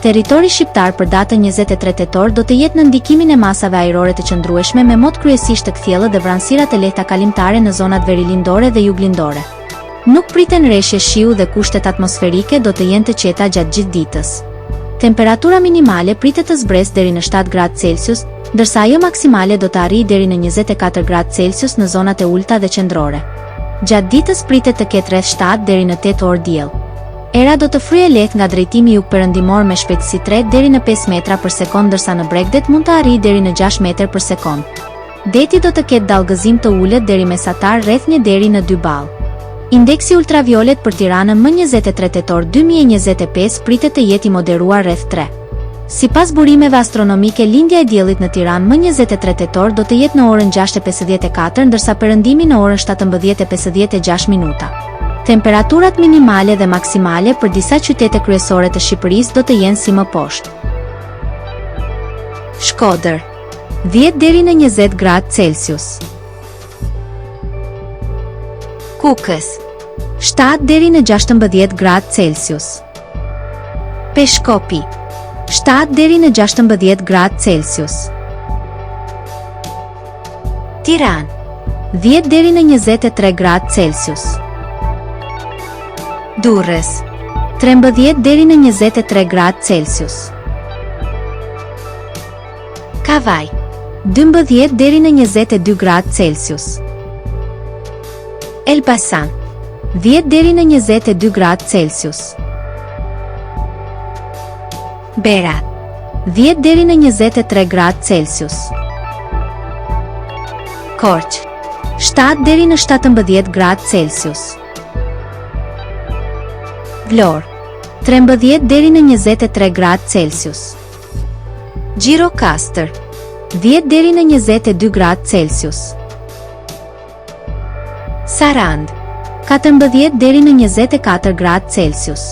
Territori shqiptar për datën 23 tetor do të jetë në ndikimin e masave ajrore të qëndrueshme me mot kryesisht të kthjellë dhe vranësirat e lehta kalimtare në zonat verilindore dhe juglindore. Nuk priten rreshje shiu dhe kushtet atmosferike do të jenë të qeta gjatë gjithë ditës. Temperatura minimale pritet të zbresë deri në 7 gradë Celsius, ndërsa ajo maksimale do të arrijë deri në 24 gradë Celsius në zonat e ulta dhe qendrore. Gjatë ditës pritet të ketë rreth 7 deri në 8 orë diell. Era do të fryejë lehtë nga drejtimi jug-perëndimor me shpejtësi 3 deri në 5 metra për sekond, ndërsa në bregdet mund të arrijë deri në 6 metër për sekond. Deti do të ketë dallgëzim të ulët deri mesatar rreth 1 deri në 2 ball. Indeksi ultraviolet për Tiranën më 23 tetor 2025 pritet të jetë i moderuar rreth 3. Sipas burimeve astronomike, lindja e diellit në Tiranë më 23 tetor do të jetë në orën 6:54, ndërsa perëndimi në orën 17:56 minuta. Temperaturat minimale dhe maksimale për disa qytete kryesore të Shqipërisë do të jenë si më poshtë. Shkodër 10 deri në 20 gradë Celsius. Kukës 7 deri në 16 gradë Celsius. Peshkopi 7 deri në 16 gradë Celsius. Tiranë 10 deri në 23 gradë Celsius. Durrës 13 deri në 23 gradë Celsius. Kavaj 12 deri në 22 gradë Celsius. Elbasan 10 deri në 22 gradë Celsius. Berat 10 deri në 23 gradë Celsius. Korç 7 deri në 17 gradë Celsius. Vlorë 13 deri në 23 gradë Celsius. Gjirokastër 10 deri në 22 gradë Celsius. Sarand 14 deri në 24 gradë Celsius.